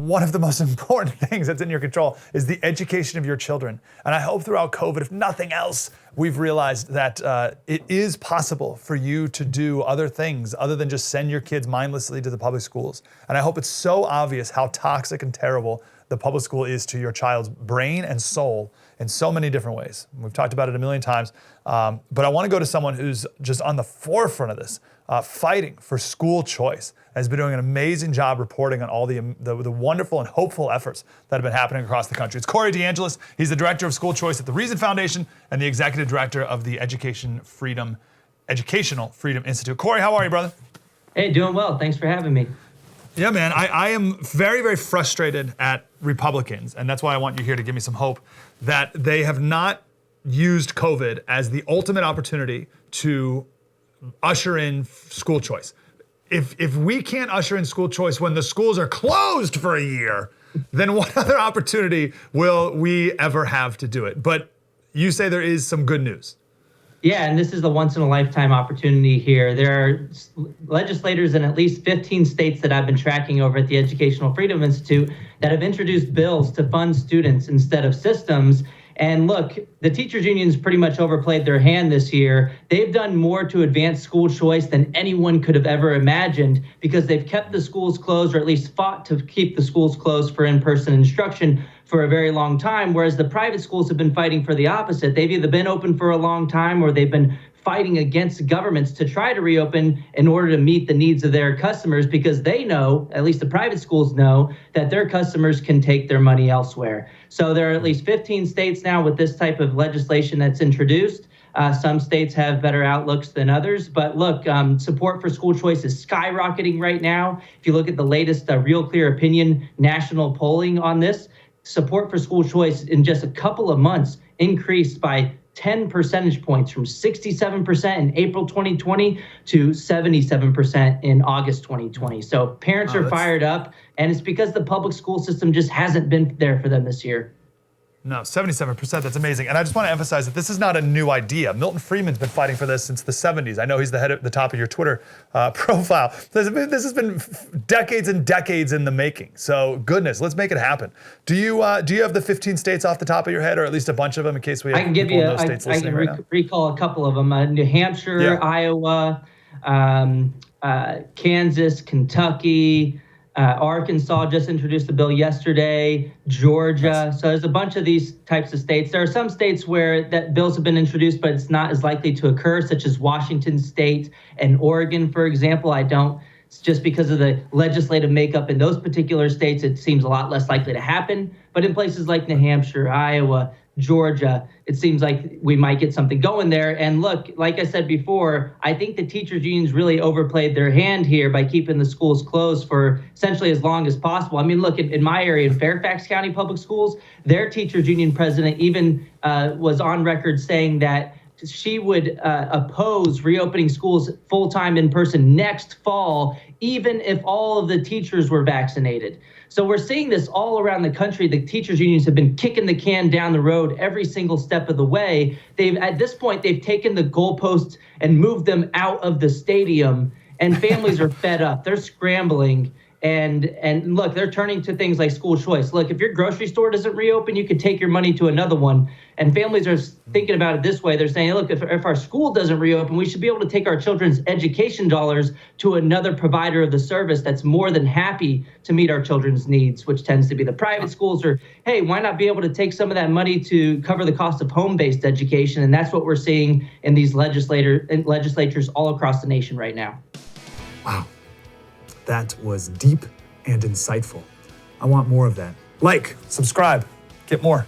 One of the most important things that's in your control is the education of your children. And I hope throughout COVID, if nothing else, we've realized that it is possible for you to do other things other than just send your kids mindlessly to the public schools. And I hope it's so obvious how toxic and terrible the public school is to your child's brain and soul in so many different ways. We've talked about it a million times, but I want to go to someone who's just on the forefront of this, fighting for school choice, has been doing an amazing job reporting on all the wonderful and hopeful efforts that have been happening across the country. It's DeAngelis. He's the director of school choice at the Reason Foundation and the executive director of the Educational Freedom Institute. Corey, how are you, brother? Hey, doing well. Thanks for having me. Yeah, man, I am very, very frustrated at Republicans, and that's why I want you here to give me some hope that they have not used COVID as the ultimate opportunity to usher in school choice. If we can't usher in school choice when the schools are closed for a year, then what other opportunity will we ever have to do it? But you say there is some good news. Yeah, and this is a once-in-a-lifetime opportunity here. There are legislators in at least 15 states that I've been tracking over at the Educational Freedom Institute that have introduced bills to fund students instead of systems. And look, the teachers unions pretty much overplayed their hand this year. They've done more to advance school choice than anyone could have ever imagined because they've kept the schools closed, or at least fought to keep the schools closed for in-person instruction for a very long time, whereas the private schools have been fighting for the opposite. They've either been open for a long time or they've been fighting against governments to try to reopen in order to meet the needs of their customers, because they know, at least the private schools know, that their customers can take their money elsewhere. So there are at least 15 states now with this type of legislation that's introduced. Some states have better outlooks than others, but look, support for school choice is skyrocketing right now. If you look at the latest Real Clear Opinion national polling on this, support for school choice in just a couple of months increased by 10 percentage points from 67% in April 2020 to 77% in August 2020. So parents are fired up, and it's because the public school system just hasn't been there for them this year. No, 77%, that's amazing. And I just want to emphasize that this is not a new idea. Milton Friedman's been fighting for this since the 70s. I know he's the head at the top of your Twitter profile. This has been decades and decades in the making. So goodness, let's make it happen. Do you have the 15 states off the top of your head, or at least a bunch of them in case we have people in those states listening right now? Recall a couple of them. New Hampshire, Iowa, Kansas, Kentucky, Arkansas just introduced a bill yesterday, Georgia. So there's a bunch of these types of states. There are some states where that bills have been introduced, but it's not as likely to occur, such as Washington State and Oregon, for example. It's just because of the legislative makeup in those particular states, it seems a lot less likely to happen. But in places like New Hampshire, Iowa, Georgia, it seems like we might get something going there. And look, like I said before, I think the teachers unions really overplayed their hand here by keeping the schools closed for essentially as long as possible. I mean, look, in my area, in Fairfax County Public Schools, their teachers union president even was on record saying that she would oppose reopening schools full-time in person next fall, even if all of the teachers were vaccinated. So we're seeing this all around the country. The teachers unions have been kicking the can down the road every single step of the way. At this point, they've taken the goalposts and moved them out of the stadium, and families are fed up. They're scrambling. And look, they're turning to things like school choice. Look, if your grocery store doesn't reopen, you could take your money to another one. And families are thinking about it this way. They're saying, look, if our school doesn't reopen, we should be able to take our children's education dollars to another provider of the service that's more than happy to meet our children's needs, which tends to be the private schools. Or, hey, why not be able to take some of that money to cover the cost of home-based education? And that's what we're seeing in these legislatures all across the nation right now. Wow. That was deep and insightful. I want more of that. Like, Subscribe, get more.